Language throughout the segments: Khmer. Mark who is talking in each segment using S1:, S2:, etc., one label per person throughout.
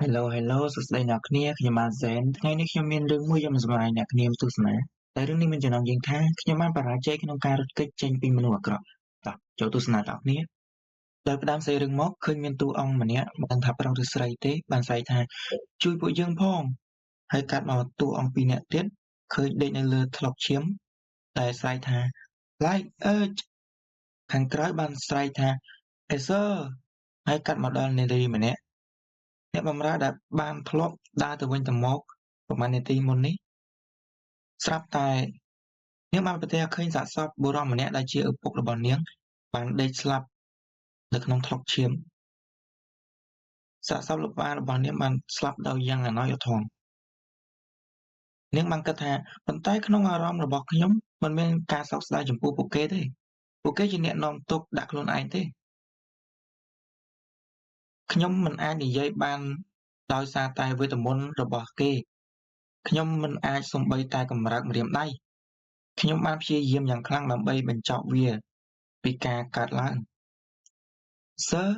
S1: Hello សួស្តីអ្នកគ្នាខ្ញុំបាទ Zen ថ្ងៃនេះខ្ញុំមានរឿងមួយយកមកសម្ដែងអ្នកគ្នាទស្សនាតែរឿងនេះមានចំណងជើងថាខ្ញុំបានបរាជ័យក្នុងការរត់គេចចេញពីមនុស្សអាក្រក់តោះចូលទស្សនាអ្នកគ្នាដល់ផ្ដើមសេរីរឿងមកឃើញមានតួអង្គម្នាក់មិនដឹងថាប្រុសឬស្រីទេបានស្រែកថាជួយពួកយើងផងហើយកាត់មកតួអង្គពីរនាក់ទៀតឃើញដេកនៅលើថ្លុកឈាមតែស្រែកថា Like Urge ខាងក្រោយបានស្រែកថា Acer ហើយកាត់មកដល់នារីម្នាក់អ្នកបម្រើដែលបានធ្លាប់ដើរទៅវិញទៅមកប្រហែលនាទីមុននេះស្រាប់តែនាងបានប្រទះឃើញសាកសពបុរសម្នាក់ដែលជាឪពុករបស់នាងបានដេកស្លាប់នៅក្នុងថ្លុកឈាមសាកសពរបស់នាងបានស្លាប់ដោយយ៉ាងអណោចអធមនាងបានគិតថាប៉ុន្តែក្នុងអារម្មណ៍របស់ខ្ញុំមិនមានការសោកស្ដាយចំពោះពួកគេទេពួកគេជាអ្នកនាំទុកដាក់ខ្លួនឯងទេខ្ញុំមិនអាចនិយាយបានដោយសារតែវេទមន្តរបស់គេខ្ញុំមិនអាចសូម្បីតែកម្រើកម្រាមដៃខ្ញុំបានព្យាយាមយ៉ាងខ្លាំងដើម្បីបញ្ចប់វាពីការកើតឡើង Sir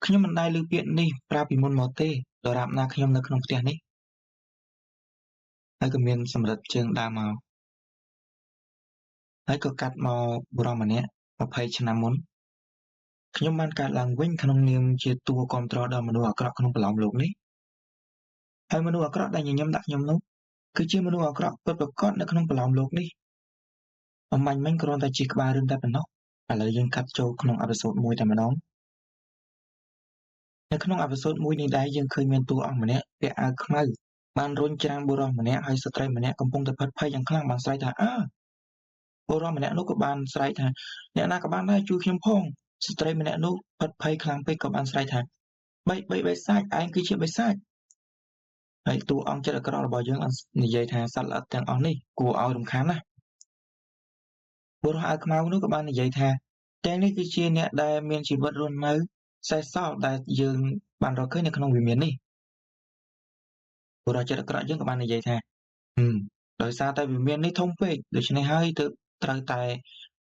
S1: ខ្ញុំមិនដែលឮពាក្យនេះប្រាប់ពីមុនមកទេដរាបណាខ្ញុំនៅក្នុងផ្ទះនេះហើយក៏មានសម្រិតជើងដើរមកហើយក៏កាត់មកបុរសម្នាក់20ឆ្នាំមុនខ្ញុំបានកើតឡើងវិញក្នុងនាមជាតួគ្រប់គ្រងដល់មនុស្សអាក្រក់ក្នុងប្រឡោមលោកនេះហើយមនុស្សអាក្រក់ដែលញញឹមដាក់ខ្ញុំនោះគឺជាមនុស្សអាក្រក់ពិតប្រាកដនៅក្នុងប្រឡោមលោកនេះអំបញ្ញមិញគ្រាន់តែជាក្បាលរឿងតែប៉ុណ្ណោះឥឡូវយើងកាត់ចូលក្នុងអេពីសូត1តែម្ដងនៅក្នុងអេពីសូត1នេះដែរយើងឃើញមានតួអង្គម្នាក់ពាក់អាវខ្មៅបានរុញច្រានបុរសម្នាក់ហើយស្ត្រីម្នាក់កំពុងតែផិតភ័យយ៉ាងខ្លាំងបានស្រែកថាបុរសម្នាក់នោះក៏បានស្រែកថាអ្នកណាក៏បានដែរជួយខ្ញុំផងស្ត្រីម្នាក់នោះផិតភ័យខ្លាំងពេកក៏បានស្រែកថាបិសាចឯងគឺជាបិសាចហើយតួអង្គចិត្តអាក្រក់របស់យើងបាននិយាយថាសត្វល្អិតទាំងអស់នេះគួរឲ្យរំខានណាស់បុរសអាវខ្មៅនោះក៏បាននិយាយថាទាំងនេះគឺជាអ្នកដែលមានជីវិតរស់នៅសេសសល់ដែលយើងបានរកឃើញនៅក្នុងវិមាននេះបុរសចិត្តអាក្រក់យើងក៏បាននិយាយថាដោយសារតែវិមាននេះធំពេកដូច្នេះហើយទើបត្រូវតែ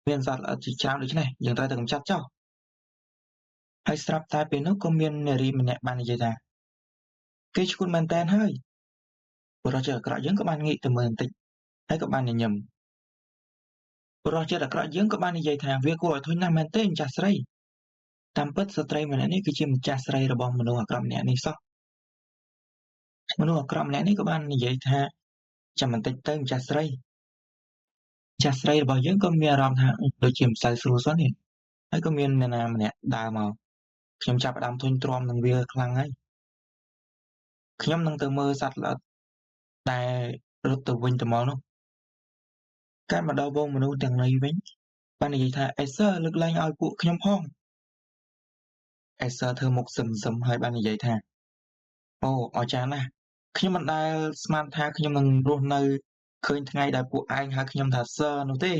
S1: មានសត្វល្អិតជាច្រើនដូច្នេះយើងត្រូវតែកម្ចាត់ចោលហើយស្រាប់តែពេលនោះក៏មាននារីម្នាក់បាននិយាយថាគេឈួតមែនតើហើយបុរសចិត្តអាក្រក់យើងក៏បានងាកទៅមើលបន្តិចហើយក៏បានញញឹមបុរសចិត្តអាក្រក់យើងក៏បាននិយាយថាវាគួរឲ្យធុញណាស់មែនទេម្ចាស់ស្រីតាមពិតស្ត្រីម្នាក់នេះគឺជាម្ចាស់ស្រីរបស់មនុស្សអាក្រក់ម្នាក់នេះសោះមនុស្សអាក្រក់ម្នាក់នេះក៏បាននិយាយថាចាំបន្តិចទៅម្ចាស់ស្រីរបស់យើងក៏មានអារម្មណ៍ថាដូចជាមិនសូវស្រួលសោះនេះហើយក៏មានអ្នកណាម្នាក់ដើរមកខ្ញុំចាប់ផ្ដើមធុញទ្រាន់នឹងវាខ្លាំងហើយខ្ញុំនឹងទៅមើលសត្វល្អិតដែលរត់ទៅវិញទៅមកនោះកាត់មកដល់វងមនុស្សទាំងនេះវិញបាននិយាយថាអេសឺលើកលែងឲ្យពួកខ្ញុំផងអេសឺធ្វើមុខសឹមហើយបាននិយាយថាអូអស្ចារ្យណាស់ខ្ញុំមិនដែលស្មានថាខ្ញុំនឹងរស់នៅឃើញថ្ងៃដែលពួកឯងហៅខ្ញុំថាសឺនោះទេ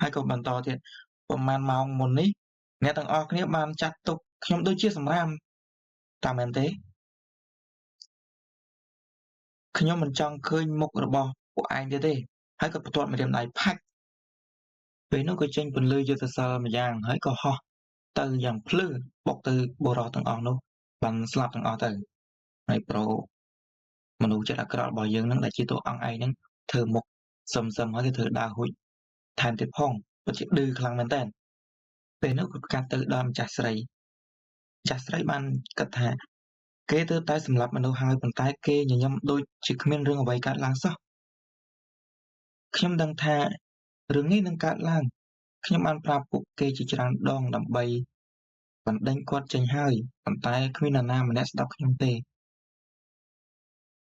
S1: ហើយក៏បន្តទៀតប្រហែលម៉ោងមុននេះអ្នកទាំងអស់គ្នាបានចាត់ទុកខ្ញុំដូចជាសម្រាមតាមមែនទេខ្ញុំមិនចង់ឃើញមុខរបស់ពួកឯងទៀតទេហើយក៏បន្ទាត់ម្រាមដៃផាច់ពេលនោះក៏ចេញពន្លឺយុទ្ធសាស្ត្រម្យ៉ាងហើយក៏ហោះទៅយ៉ាងភ្លឺបុកទៅបុរសទាំងអស់នោះបានស្លាប់ទាំងអស់ទៅហើយប្រូមនុស្សចិត្តអាក្រក់របស់យើងនឹងដែលជាតួអង្គឯងនឹងធ្វើមុខសឹមហើយក៏ធ្វើដើរហួចថែមទៀតផងពិតជាឌឺខ្លាំងមែនតើពេលនោះក៏កាត់ទៅដល់ម្ចាស់ស្រីបានគិតថាគេទើបតែសម្លាប់មនុស្សហើយប៉ុន្តែគេញញឹមដូចជាគ្មានរឿងអ្វីកើតឡើងសោះខ្ញុំដឹងថារឿងនេះនឹងកើតឡើងខ្ញុំបានប្រាប់ពួកគេជាច្រើនដងដើម្បីបណ្ដេញគាត់ចេញហើយប៉ុន្តែគ្មាននរណាម្នាក់ស្ដាប់ខ្ញុំទេ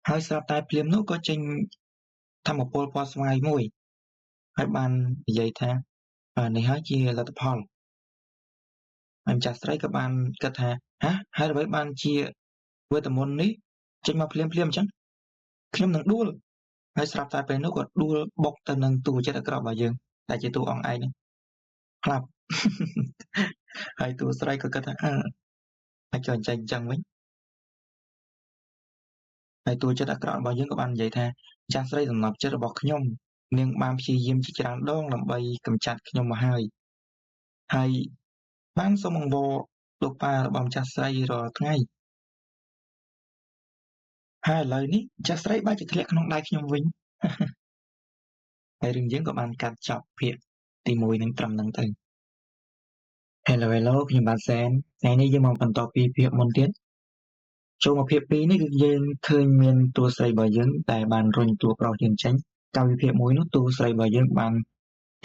S1: ហើយស្រាប់តែភ្លាមនោះក៏ចេញធម្មពលពណ៌ស្វាយមួយហើយបាននិយាយថានេះហើយជាលទ្ធផលហើយម្ចាស់ស្រីក៏បានគិតថាហើយអ្វីបានជាវេទមន្តនេះចេញមកភ្លាមអញ្ចឹងខ្ញុំនឹងដួលហើយស្រាប់តែពេលនោះក៏ដួលបុកទៅនឹងតួចិត្តអាក្រក់របស់យើងដែលជាតួអង្គឯងហ្នឹងខ្លាប់ហើយតួស្រីក៏គិតថាហើយក៏អញ្ចឹងវិញហើយតួចិត្តអាក្រក់របស់យើងក៏បាននិយាយថាម្ចាស់ស្រីសំណប់ចិត្តរបស់ខ្ញុំនាងបានព្យាយាមជាច្រើនដងដើម្បីកម្ចាត់ខ្ញុំមកហើយបានសូមអង្វរ លោកប៉ារបស់ម្ចាស់ស្រីរាល់ថ្ងៃហើយឥឡូវនេះម្ចាស់ស្រីបែរជាធ្លាក់ក្នុងដៃខ្ញុំវិញហើយរឿងយើងក៏បានកាត់ចប់ភាគទី1នឹងត្រឹមហ្នឹងទៅ Hello ខ្ញុំបាទសែនថ្ងៃនេះយើងមកបន្តពីភាគមុនទៀតចូលមកភាគ2នេះគឺយើងឃើញមានតួស្រីរបស់យើងដែលបានរុញតួប្រុសយើងចេញកាលពីភាគ1នោះតួស្រីរបស់យើងបាន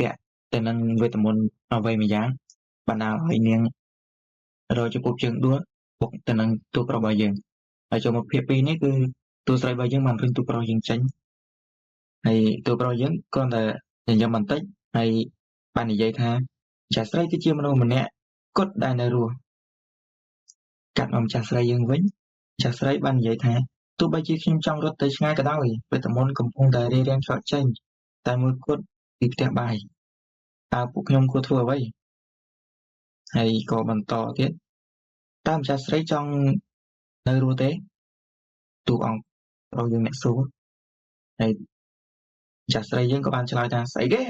S1: តាក់ទៅនឹងវេទមន្តអ្វីមួយយ៉ាងបណ្ដាលឲ្យនាងរកចំពោះជើងដួលពុកទៅនឹងតួប្រុសរបស់យើងហើយចូលមកភាគ2នេះគឺតួស្រីរបស់យើងបានរុញតួប្រុសយើងចេញហើយតួប្រុសយើងគ្រាន់តែញញឹមបន្តិចហើយបាននិយាយថាចាស់ស្រីគឺជាមនុស្សម្នាក់គត់ដែលនៅរស់កាត់មកម្ចាស់ស្រីយើងវិញម្ចាស់ស្រីបាននិយាយថាទោះបីជាខ្ញុំចង់រត់ទៅឆ្ងាយក៏ដោយវេទមន្តកំពុងតែរារាំងឆ្លក់ចេញតែមួយគត់ពីផ្ទះបាយតើពួកខ្ញុំគួរធ្វើអ្វីហើយក៏បន្តទៀតតើម្ចាស់ស្រីចង់នៅរស់ទេតួអង្គប្រុសយើងអ្នកសួរហើយម្ចាស់ស្រីយើងក៏បានឆ្លើយថាស្អីគេ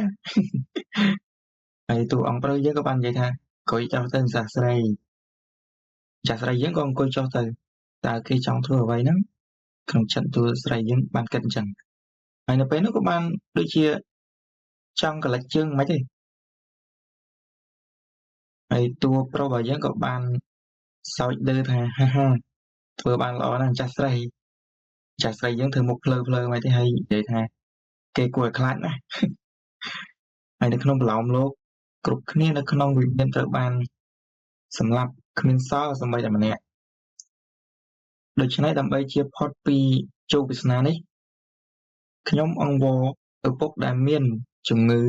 S1: ហើយតួអង្គប្រុសយើងក៏បាននិយាយថាអង្គុយចុះទៅម្ចាស់ស្រីម្ចាស់ស្រីយើងក៏អង្គុយចុះទៅតើគេចង់ធ្វើអ្វីហ្នឹងក្នុងចិត្តតួស្រីយើងបានគិតអញ្ចឹងហើយនៅពេលនោះក៏បានដូចជាចង់កលិចជើងមិនទេហើយតួប្រុសរបស់យើងក៏បានសើចដឺថាហាហាធ្វើបានល្អណាស់ម្ចាស់ស្រីយើងធ្វើមុខភ្លើមិនទេហើយនិយាយថាគេគួរឲ្យខ្លាចណាស់ហើយនៅក្នុងប្រឡោមលោកគ្រប់គ្នានៅក្នុងវិមានត្រូវបានសម្លាប់គ្មានសល់សូម្បីតែម្នាក់ដូច្នេះដើម្បីជៀសផុតពីជោគវាសនានេះខ្ញុំអង្វរឪពុកដែលមានជំងឺ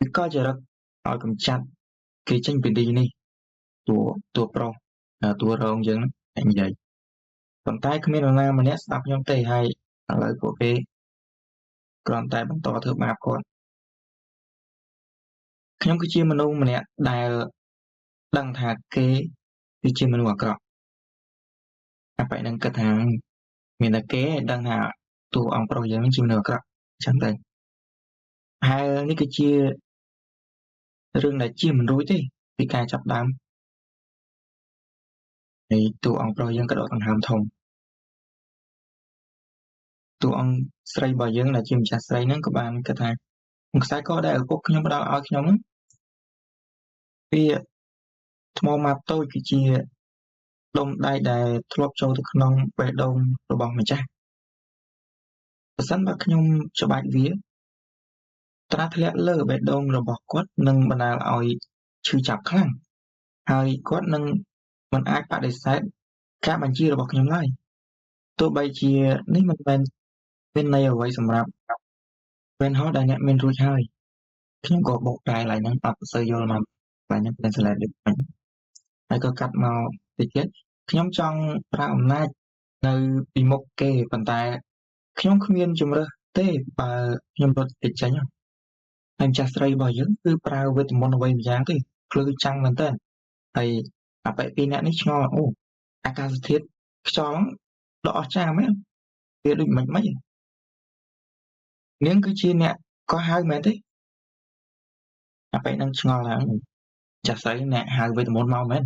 S1: ឬក៏ចរិតឲ្យកម្ចាត់គេចេញពីទីនេះតួប្រុសតួរងយើងហ្នឹងនិយាយប៉ុន្តែគ្មាននរណាម្នាក់ស្ដាប់ខ្ញុំទេហើយឥឡូវពួកគេគ្រាន់តែបន្តធ្វើបាបគាត់ខ្ញុំគឺជាមនុស្សម្នាក់ដែលដឹងថាគេគឺជាមនុស្សអាក្រក់តែបែរនឹងគិតថាមានតែគេដឹងថាតួអង្គប្រុសយើងជាមនុស្សអាក្រក់ចឹងទៅហើយនេះគឺជារឿងដែលជាមិនរួចទេពីការចាប់ដើមហើយតួអង្គប្រុសយើងក៏ដកដង្ហើមធំតួអង្គស្រីរបស់យើងដែលជាម្ចាស់ស្រីហ្នឹងក៏បានគិតថាខ្សែកដែលឪពុកខ្ញុំផ្ដល់ឲ្យខ្ញុំហ្នឹងវាថ្មម៉ាបតូចគឺជាដុំដែកដែលធ្លាប់ចូលទៅក្នុងបេះដូងរបស់ម្ចាស់បើសិនបើខ្ញុំច្បាច់វាត្រាធ្លាក់លើបេះដូងរបស់គាត់នឹងបណ្ដាលឲ្យឈឺចាប់ខ្លាំងហើយគាត់នឹងមិនអាចបដិសេធការបញ្ជារបស់ខ្ញុំឡើយទោះបីជានេះមិនមែនមានន័យអ្វីសម្រាប់ពេលហោះដែលអ្នកមានរួចហើយខ្ញុំក៏បកប្រែឡើងហ្នឹងអត់សូវយល់មកឡើងហ្នឹងเป็น slide ដូចហ្នឹងហើយក៏កាត់មកតិចទៀតខ្ញុំចង់ប្រើអំណាចនៅពីមុខគេប៉ុន្តែខ្ញុំគ្មានជំរើសទេបើខ្ញុំរត់តិចចេញហើយម្ចាស់ស្រីរបស់យើងគឺប្រើវេទមន្តអ្វីម្យ៉ាងទេភ្លឺចាំងមែនតើហើយអបិពីអ្នកនេះឆ្ងល់អូអាកាសធាតុខ្យល់ដ៏អស្ចារ្យមែនវាដូចមិននាងគឺជាអ្នកកោះហៅមែនទេអាពេលហ្នឹងឆ្ងល់ឡើងចាស់ស្រីអ្នកហៅវេទមន្តមកមែន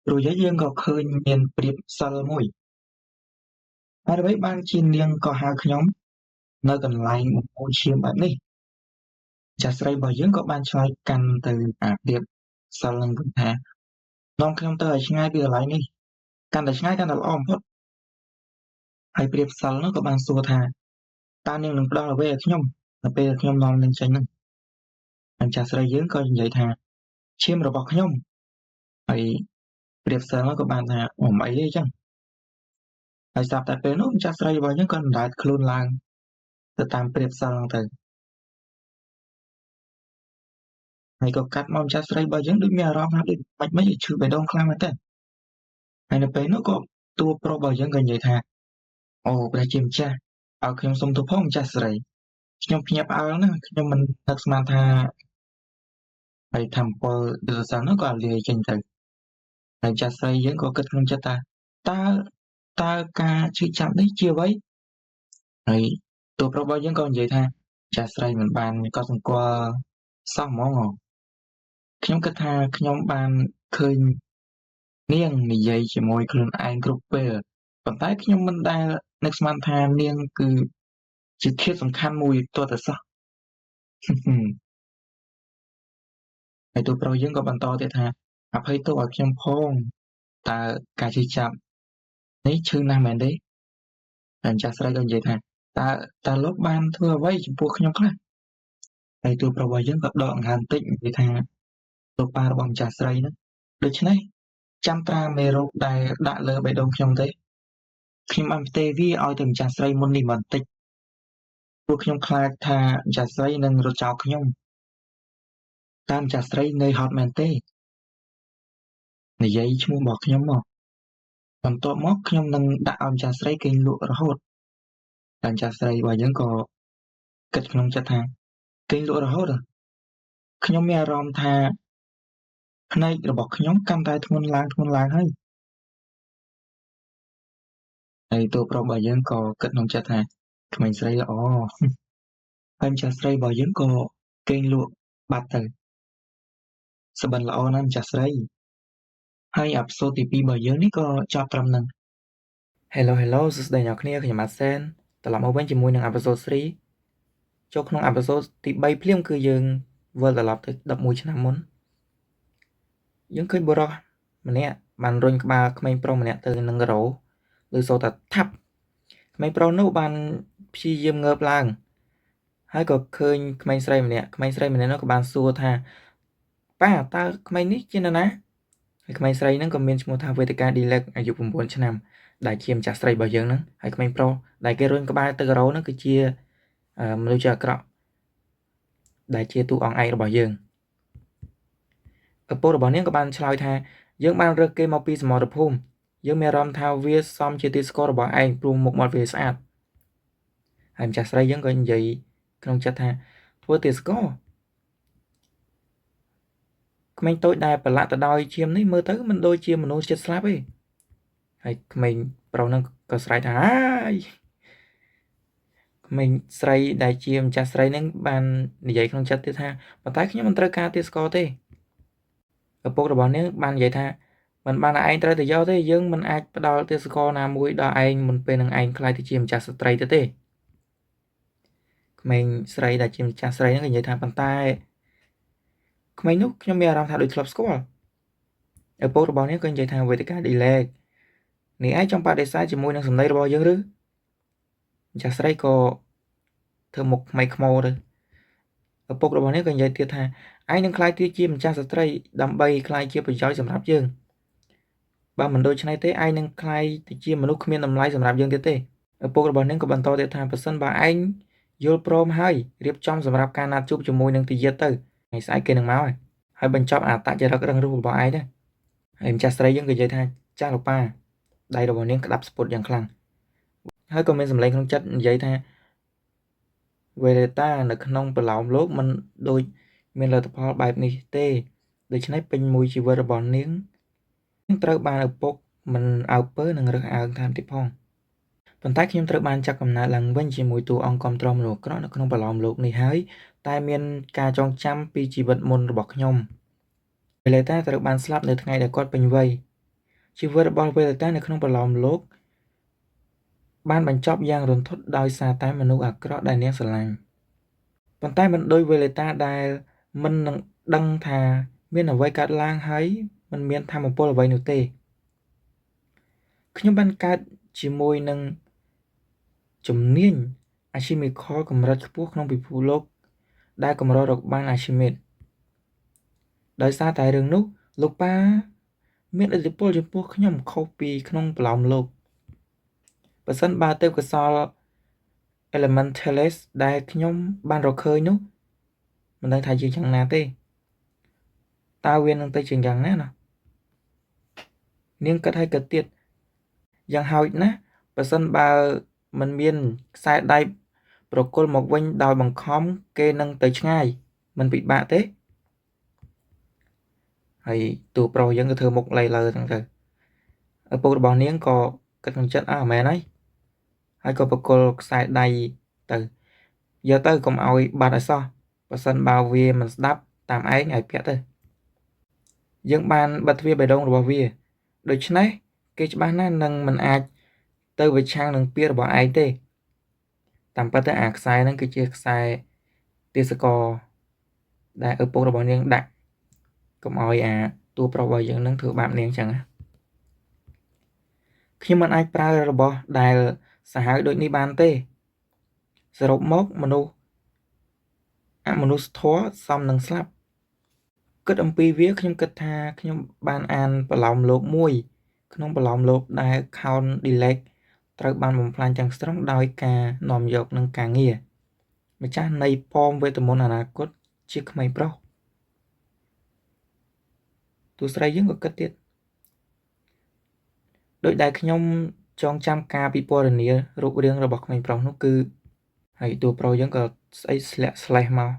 S1: ព្រោះយើងក៏ឃើញមានព្រៀបសិលមួយហើយអ្វីបានជានាងក៏ហៅខ្ញុំនៅកន្លែងបំពោឈាមបែបនេះចាស់ស្រីរបស់យើងក៏បានឆ្លើយកាន់ទៅអាព្រៀបសិលនឹងថានាំខ្ញុំទៅឲ្យឆ្ងាយពីកន្លែងនេះកាន់តែឆ្ងាយកាន់តែល្អបំផុតហើយព្រៀបសិលនោះក៏បានសួរថាតើនាងនឹងផ្ដល់អ្វីឲ្យខ្ញុំនៅពេលខ្ញុំនាំនាងចេញហ្នឹងម្ចាស់ស្រីយើងក៏និយាយថាឈាមរបស់ខ្ញុំហើយព្រៀបសិលក៏បានថាអូមិនអីទេចឹងហើយស្រាប់តែពេលនោះម្ចាស់ស្រីរបស់យើងក៏បណ្ដែតខ្លួនឡើងទៅតាមព្រៀបសិលហ្នឹងទៅហើយក៏កាត់មកម្ចាស់ស្រីរបស់យើងដូចមានអារម្មណ៍ថាដូចមិនឈឺបេះដូងខ្លាំងមែនតើហើយនៅពេលនោះក៏តួប្រុសរបស់យើងក៏និយាយថាអូព្រះជាម្ចាស់ឲ្យខ្ញុំសុំទោសផងម្ចាស់ស្រីខ្ញុំភ្ញាក់ផ្អើលណាស់ខ្ញុំមិននឹកស្មានថាហើយធម្មពលយុទ្ធសាស្ត្រនោះក៏លាយចេញទៅហើយម្ចាស់ស្រីយើងក៏គិតក្នុងចិត្តថាតើការឈឺចាប់នេះជាអ្វីហើយតួប្រុសរបស់យើងក៏និយាយថាម្ចាស់ស្រីមិនបានកត់សម្គាល់សោះហ្មងខ្ញុំគិតថាខ្ញុំបាន ឃើញនាងនិយាយជាមួយខ្លួនឯងគ្រប់ពេលប៉ុន្តែខ្ញុំមិនដែលនឹកស្មានថានាងគឺជាធាតុសំខាន់មួយទាល់តែសោះ ហើយទូប្រុសយើងក៏បន្តទៀតថាអភ័យទោសឲ្យខ្ញុំផងតើការជិះចាប់នេះឈឺណាស់មែនទេហើយម្ចាស់ស្រីក៏និយាយថាតើលោកបានធ្វើអ្វីចំពោះខ្ញុំខ្លះហើយទូប្រុសរបស់យើងក៏ដកដង្ហើមតិចនិយាយថាលោកប៉ារបស់ម្ចាស់ស្រីហ្នឹងដូច្នេះចាំត្រាមេរោគដែលដាក់លើបេះដូងខ្ញុំទេខ្ញុំបានផ្ទេរវាឲ្យទៅម្ចាស់ស្រីមុននេះបន្តិចព្រោះខ្ញុំខ្លាចថាម្ចាស់ស្រីនឹងរត់ចោលខ្ញុំតើម្ចាស់ស្រីនឿយហត់មែនទេនិយាយឈ្មោះរបស់ខ្ញុំមកបន្ទាប់មកខ្ញុំនឹងដាក់ឲ្យម្ចាស់ស្រីគេងលក់រហូតហើយម្ចាស់ស្រីរបស់យើងក៏គិតក្នុងចិត្តថាគេងលក់រហូតខ្ញុំមានអារម្មណ៍ថាភ្នែករបស់ខ្ញុំកាន់តែធ្ងន់ឡើងហើយតួប្រុសរបស់យើងក៏គិតក្នុងចិត្តថាក្មេងស្រីល្អហើយម្ចាស់ស្រីរបស់យើងក៏គេងលក់បាត់ទៅសុបិនល្អណាស់ម្ចាស់ស្រីហើយអេពីសូតទី2របស់យើងនេះក៏ចប់ត្រឹមហ្នឹង Hello សួស្តីអ្នកគ្នាខ្ញុំអាសែនត្រឡប់មកវិញជាមួយនឹងអេពីសូត3ចូលក្នុងអេពីសូតទី3ភ្លាមគឺយើងវិលត្រឡប់ទៅ11ឆ្នាំមុនយើងឃើញបុរសម្នាក់បានរុញក្បាលក្មេងប្រុសម្នាក់ទៅនឹងរោឬសូតែថាប់ក្មេងប្រុសនោះបានព្យាយាមងើបឡើងហើយក៏ឃើញក្មេងស្រីម្នាក់នោះក៏បានសួរថាប៉ាតើក្មេងនេះជានរណាហើយក្មេងស្រីហ្នឹងក៏មានឈ្មោះថាវេទិកាឌីឡឹកអាយុ9ឆ្នាំដែលជាម្ចាស់ស្រីរបស់យើងហ្នឹងហើយក្មេងប្រុសដែលគេរុញក្បាលទៅរោហ្នឹងគឺជាមនុស្សជាអាក្រក់ដែលជាតួអង្គឯករបស់យើងឪពុករបស់នាងក៏បានឆ្លើយថាយើងបានរើសគេមកពីសមរភូមិយើងមានអារម្មណ៍ថាវាសមជាទីស្គាល់របស់ឯងព្រោះមុខមាត់វាស្អាតហើយម្ចាស់ស្រីយើងក៏និយាយក្នុងចិត្តថាធ្វើទីស្គាល់ក្មេងតូចដែលប្រឡាក់ទៅដោយឈាមនេះមើលទៅមិនដូចជាមនុស្សចិត្តស្លាប់ទេហើយក្មេងប្រុសហ្នឹងក៏ស្រែកថាហើយក្មេងស្រីដែលជាម្ចាស់ស្រីហ្នឹងបាននិយាយក្នុងចិត្តទៀតថាប៉ុន្តែខ្ញុំមិនត្រូវការទីស្គាល់ទេឪពុករបស់នាងបាននិយាយថាមិនបានឯងត្រូវទៅយកទេយើងមិនអាចផ្ដល់ទីស្គាល់ណាមួយដល់ឯងមុនពេលនឹងឯងខ្លាយទៅជាម្ចាស់ស្ត្រីទៅទេក្មេងស្រីដែលជាម្ចាស់ស្រីហ្នឹងក៏និយាយថាប៉ុន្តែក្មេងនោះខ្ញុំមានអារម្មណ៍ថាដូចធ្លាប់ស្គាល់ឪពុករបស់នាងក៏និយាយថាវេទិកាឌីឡែកនេះឯងចង់បដិសេធជាមួយនឹងសម្ដីរបស់យើងឬម្ចាស់ស្រីក៏ធ្វើមុខខ្មៃខ្មោទៅឪពុករបស់នាងក៏និយាយទៀតថាឯងនឹងខ្លាយទៅជាម្ចាស់ស្ត្រីដើម្បីខ្លាយជាប្រយោជន៍សម្រាប់យើងបើមិនដូច្នេះទេឯងនឹងខ្លាយទៅជាមនុស្សគ្មានតម្លៃសម្រាប់យើងទៀតទេឪពុករបស់នាងក៏បន្តទៀតថាប្រសិនបើឯងយល់ព្រមហើយរៀបចំសម្រាប់ការណាត់ជួបជាមួយនឹងទាយាទទៅថ្ងៃស្អែកគេនឹងមកហើយបញ្ចប់អត្តចរិតរឹងរូសរបស់ឯងទៅហើយម្ចាស់ស្រីយើងក៏និយាយថាចាស់លោកប៉ាដៃរបស់នាងក្តាប់ស្ពុតយ៉ាងខ្លាំងហើយក៏មានសម្លេងក្នុងចិត្តនិយាយថាវេរេតានៅក្នុងប្រឡោមលោកមិនដូចមានលទ្ធផលបែបនេះទេដូច្នេះពេញមួយជីវិតរបស់នាងត្រូវបានឪពុកមិនអើពើនឹងរើសអើងតាមទៀតផងប៉ុន្តែខ្ញុំត្រូវបានចាប់កំណើតឡើងវិញជាមួយតួអង្គគ្រប់គ្រងមនុស្សអាក្រក់នៅក្នុងប្រឡោមលោកនេះហើយតែមានការចងចាំពីជីវិតមុនរបស់ខ្ញុំវេលេតាត្រូវបានស្លាប់នៅថ្ងៃដែលគាត់ពេញវ័យជីវិតរបស់វេលេតានៅក្នុងប្រឡោមលោកបានបញ្ចប់យ៉ាងរន្ធត់ដោយសារតែមនុស្សអាក្រក់ដែលនាងស្រឡាញ់ប៉ុន្តែមិនដូចវេលេតាដែលមិននឹងដឹងថាមានអ្វីកើតឡើងហើយមិនមានធម៌ពលអ្វីនោះទេខ្ញុំបានកើតជាមួយនឹងជំនាញអាស៊ីមីខលកម្រិតខ្ពស់ក្នុងពិភពលោកដែលកម្ររកបានអាស៊ីមេតដោយសារតែរឿងនោះលោកប៉ាមានឥទ្ធិពលចំពោះខ្ញុំខុសពីក្នុងប្រឡោមលោកបើសិនបើទេពកោសល្យ Elementalis ដែលខ្ញុំបានរកឃើញនោះមិនដឹងថាជាយ៉ាងណាទេតើវានឹងទៅជាយ៉ាងណានាងគិតឲ្យគិតទៀតយ៉ាងហោចណាស់បើសិនបើមិនមានខ្សែដៃប្រគល់មកវិញដោយបង្ខំគេនឹងទៅឆ្ងាយមិនពិបាកទេហើយតួប្រុសយើងក៏ធ្វើមុខលៃលើហ្នឹងទៅឪពុករបស់នាងក៏គិតក្នុងចិត្តមែនហើយក៏ប្រគល់ខ្សែដៃទៅយកទៅកុំឲ្យបាត់ឲ្យសោះបើសិនបើវាមិនស្ដាប់តាមឯងឲ្យពាក់ទៅ យើងបានបិទទ្វារបេះដូងរបស់វាដូច្នេះគេច្បាស់ណាស់នឹងមិនអាចទៅប្រឆាំងនឹងពាក្យរបស់ឯងទេតាមពិតទៅអាខ្សែហ្នឹងគឺជាខ្សែទេសកលដែលឪពុករបស់នាងដាក់កុំឲ្យអាតួប្រុសរបស់យើងនឹងធ្វើបាបនាងចឹងណាខ្ញុំមិនអាចប្រើរបស់ដែលសាហាវដូចនេះបានទេសរុបមកមនុស្សអមនុស្សធម៌សមនឹងស្លាប់គិតអំពីវាខ្ញុំគិតថាខ្ញុំបានអានប្រឡោមលោកមួយក្នុងប្រឡោមលោកដែល Count Dirac ត្រូវបានបំផ្លាញទាំងស្រុងដោយការនាំយកនឹងការងារម្ចាស់នៃប៉មវេទមន្តអនាគតជាក្មេងប្រុសទូស្រីយើងក៏គិតទៀតដោយដែលខ្ញុំចងចាំការពិពណ៌នារូបរាងរបស់ក្មេងប្រុសនោះគឺហើយតួប្រុសយើងក៏ស្អីស្លាក់ស្លេះមក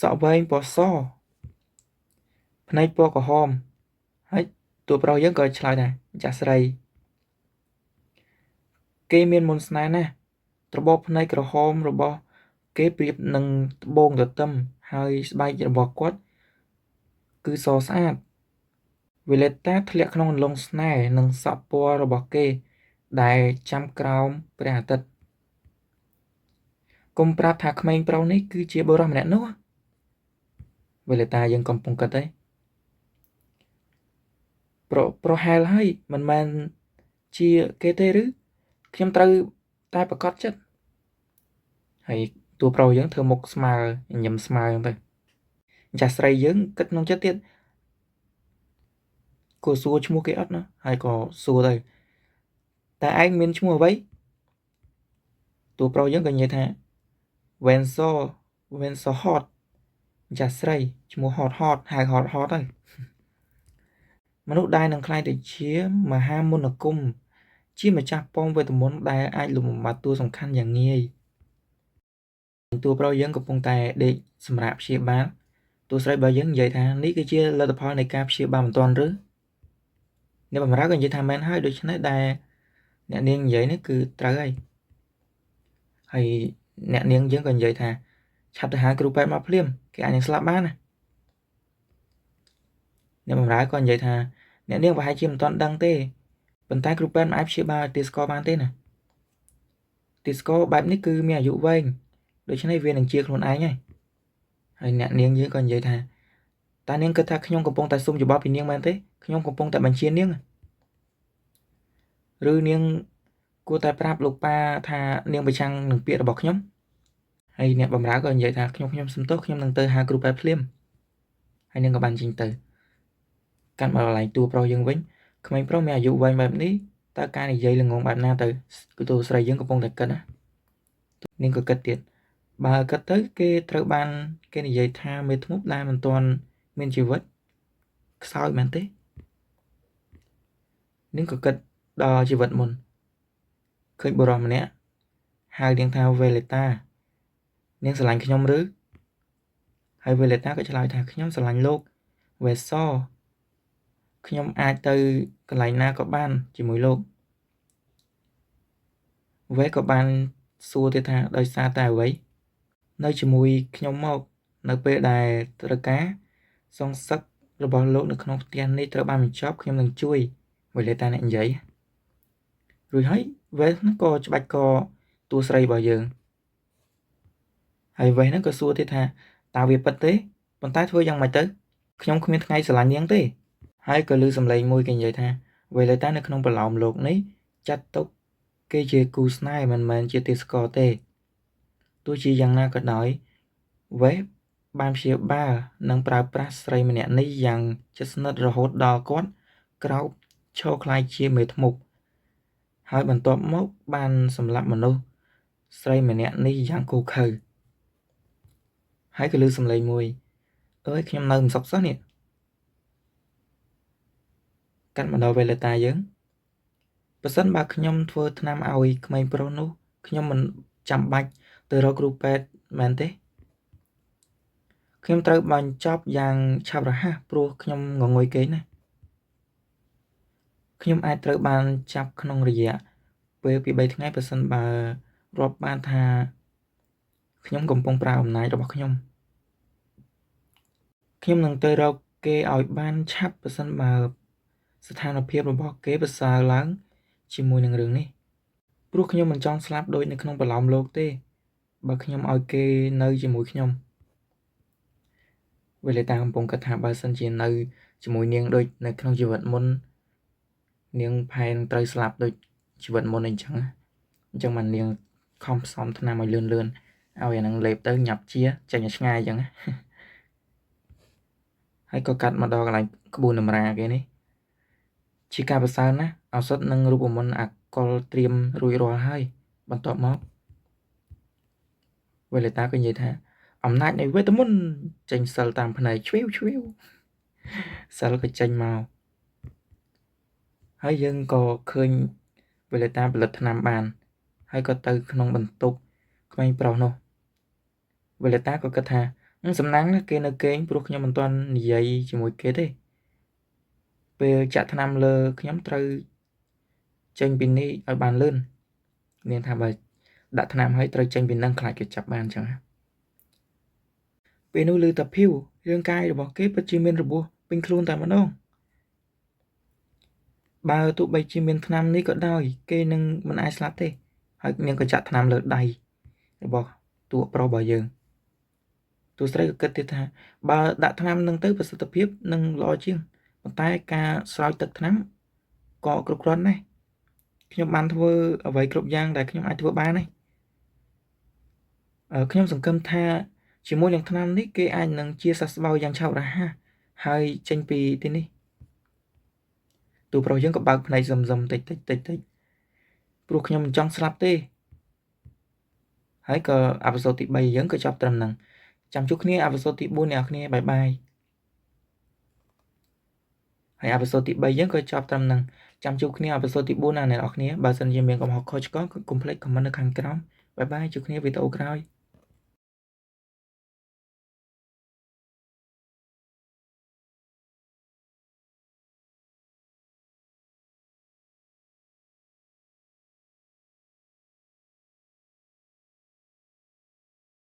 S1: សក់វែងពណ៌សភ្នែកពណ៌ក្រហមហើយតួប្រុសយើងក៏ឆ្លើយថាម្ចាស់ស្រីគេមានមន្តស្នេហ៍ណាស់ត្របកភ្នែកក្រហមរបស់គេប្រៀបនឹងត្បូងទទឹមហើយស្បែករបស់គាត់គឺសស្អាតវេលេតាធ្លាក់ក្នុងអន្លង់ស្នេហ៍នឹងសក់ពណ៌របស់គេដែលចាំក្រោមព្រះអាទិត្យកុំប្រាប់ថាក្មេងប្រុសនេះគឺជាបុរសម្នាក់នោះវេលេតាយើងកំពុងគិតទេប្រហែលហើយមិនមែនជាគេទេឬខ្ញុំត្រូវតែប្រកាសចិត្តហើយតួប្រុសយើងធ្វើមុខស្មើញញឹមស្មើហ្នឹងទៅម្ចាស់ស្រីយើងគិតក្នុងចិត្តទៀតគួរសួរឈ្មោះគេអត់ណាហើយក៏សួរទៅតែឯងមានឈ្មោះអ្វីតួប្រុសយើងក៏និយាយថា Wenso Hot ម្ចាស់ស្រីឈ្មោះ Hot ហៅ Hot ទៅមនុស្សដែលនឹងខ្លាយទៅជាមហាមន្តអាគមជាម្ចាស់ប៉មវេទមន្តដែលអាចលុបបំបាត់តួសំខាន់យ៉ាងងាយតួប្រុសយើងកំពុងតែដេកសម្រាប់ព្យាបាលតួស្រីរបស់យើងនិយាយថានេះគឺជាលទ្ធផលនៃការព្យាបាលមិនទាន់ឬអ្នកបម្រើក៏និយាយថាមែនហើយដូច្នេះដែលអ្នកនាងនិយាយនេះគឺត្រូវហើយអ្នកនាងយើងក៏និយាយថាឆាប់ទៅហៅគ្រូពេទ្យមកភ្លាមគេអាចនឹងស្លាប់បានណាអ្នកបម្រើក៏និយាយថាអ្នកនាងប្រហែលជាមិនទាន់ដឹងទេប៉ុន្តែគ្រូពេទ្យមិនអាចព្យាបាលទាស្គរបានទេណាទាស្គរបែបនេះគឺមានអាយុវែងដូច្នេះវានឹងជាខ្លួនឯងហើយអ្នកនាងយើងក៏និយាយថាតើនាងគិតថាខ្ញុំកំពុងតែសុំយោបល់ពីនាងមែនទេខ្ញុំកំពុងតែបញ្ជានាងឬនាងគួរតែប្រាប់លោកប៉ាថានាងប្រឆាំងនឹងពាក្យរបស់ខ្ញុំហើយអ្នកបម្រើក៏និយាយថាខ្ញុំសុំទោសខ្ញុំនឹងទៅហៅគ្រូពេទ្យភ្លាមហើយនាងក៏បានចេញទៅកាន់មកកន្លែងតួប្រុសយើងវិញក្មេងប្រុសមានអាយុវែងបែបនេះតើការនិយាយល្ងងបែបណាទៅគឺតួស្រីយើងកំពុងតែគិតណានាងក៏គិតទៀតបើគិតទៅគេត្រូវបានគេនិយាយថាមេធ្មប់ដែលមិនទាន់មានជីវិតខ្សោយមែនទេនាងក៏គិតដល់ជីវិតមុនឃើញបុរសម្នាក់ហៅនាងថាវេលេតានាងស្រឡាញ់ខ្ញុំឬហើយវេលេតាក៏ឆ្លើយថាខ្ញុំស្រឡាញ់លោកវេសខ្ញុំអាចទៅកន្លែងណាក៏បានជាមួយលោកវេក៏បានសួរទៀតថាដោយសារតែអ្វីនៅជាមួយខ្ញុំមកនៅពេលដែលត្រូវការសងសឹករបស់លោកនៅក្នុងផ្ទះនេះត្រូវបានបញ្ចប់ខ្ញុំនឹងជួយវេលេតាអ្នកនិយាយរួចហើយវេហ្នឹងក៏ច្បាច់កតួស្រីរបស់យើងហើយវេហ្នឹងក៏សួរទៀតថាតើវាពិតទេប៉ុន្តែធ្វើយ៉ាងម៉េចទៅខ្ញុំគ្មានថ្ងៃស្រឡាញ់នាងទេហើយក៏ឮសំឡេងមួយគេនិយាយថាវេលេតានៅក្នុងប្រឡោមលោកនេះចាត់ទុកគេជាគូស្នេហ៍មិនមែនជាទេសកលទេទោះជាយ៉ាងណាក៏ដោយវេបានព្យាបាលនិងប្រើប្រាស់ស្រីម្នាក់នេះយ៉ាងជិតស្និទ្ធរហូតដល់គាត់ក្រោកឈរខ្លាយជាមេធ្មប់ហើយបន្ទាប់មកបានសម្លាប់មនុស្សស្រីម្នាក់នេះយ៉ាងគោខើហើយក៏ឮសំឡេងមួយអើយខ្ញុំនៅមិនសុខសោះនេះកាន់មកដល់វេលេតាយើងបើសិនបើខ្ញុំធ្វើថ្នាំឲ្យក្មេងប្រុសនោះខ្ញុំមិនចាំបាច់ទៅរកគ្រូពេទ្យមែនទេខ្ញុំត្រូវបញ្ចប់យ៉ាងឆាប់រហ័សព្រោះខ្ញុំងងុយគេងណាខ្ញុំអាចត្រូវបានចាប់ក្នុងរយៈពេលពី3ថ្ងៃប្រសិនបើរាប់បានថាខ្ញុំកំពុងប្រើអំណាចរបស់ខ្ញុំ ខ្ញុំនឹងទៅរកគេឲ្យបានឆាប់ប្រសិនបើស្ថានភាពរបស់គេប្រសើរឡើងជាមួយនឹងរឿងនេះព្រោះខ្ញុំមិនចង់ស្លាប់ដូចនៅក្នុងប្រឡោមលោកទេបើខ្ញុំឲ្យគេនៅជាមួយខ្ញុំវេលាតាកំពុងគិតថាបើសិនជានៅជាមួយនាងដូចនៅក្នុងជីវិតមុននាងផែនត្រូវស្លាប់ដូចជីវិតមុនអញ្ចឹងបាននាងខំផ្សំថ្នាំឲ្យលឿនឲ្យអាហ្នឹងលេបទៅញាប់ជាចេញឲ្យឆ្ងាយអញ្ចឹងហើយក៏កាត់មកដល់កន្លែងក្បួនតម្រាគេនេះជាការប្រសើរណាស់ឱសថនិងរូបមន្តអាកុលត្រៀមរួចរាល់ហើយបន្ទាប់មកវេលាតាក៏និយាយថាអំណាចនៃវេទមន្តចេញសិលតាមផ្នែកឆ្វេវសិលក៏ចេញមកហើយយើងក៏ឃើញវេលាតាផលិតថ្នាំបានហើយក៏ទៅក្នុងបន្ទប់ក្មេងប្រុសនោះវេលាតាក៏គិតថាសំណាងណាគេនៅគេងព្រោះខ្ញុំមិនទាន់និយាយជាមួយគេទេពេលចាក់ថ្នាំលើខ្ញុំត្រូវចេញពីនេះឲ្យបានលឿននាងថាបើដាក់ថ្នាំឲ្យត្រូវចេញពីនឹងខ្លាចគេចាប់បានអញ្ចឹងពេលនោះឮតែភីវរាងកាយរបស់គេពិតជាមានរបួសពេញខ្លួនតែម្ដងបើទោះបីជាមានថ្នាំនេះក៏ដោយគេនឹងមិនអាចស្លាប់ទេហើយនាងក៏ចាក់ថ្នាំលើដៃរបស់តួប្រុសរបស់យើងតួស្រីក៏គិតទៀតថាបើដាក់ថ្នាំនឹងទៅប្រសិទ្ធភាពនឹងល្អជាងប៉ុន្តែការស្រោចទឹកថ្នាំក៏គ្រប់គ្រាន់ដែរខ្ញុំបានធ្វើអ្វីគ្រប់យ៉ាងដែលខ្ញុំអាចធ្វើបានហើយខ្ញុំសង្ឃឹមថាជាមួយនឹងថ្នាំនេះគេអាចនឹងជាសះស្បើយយ៉ាងឆាប់រហ័សហើយចេញពីទីនេះតួប្រុសយើងក៏បើកភ្នែកសឹមតិចព្រោះខ្ញុំមិនចង់ស្លាប់ទេហើយក៏អេពីសូតទី3យើងក៏ចប់ត្រឹមហ្នឹងចាំជួបគ្នាអេពីសូតទី4អ្នកគ្នាបាយបាយហើយអេពីសូតទី3យើងក៏ចប់ត្រឹមហ្នឹងចាំជួបគ្នាអេពីសូតទី4ណាអ្នកនរគ្នាបើសិនជាមានកំហុសខុសឆ្គងក៏កុំភ្លេចខមមិននៅខាងក្រោមបាយបាយជួបគ្នាវីដេអូក្រោយ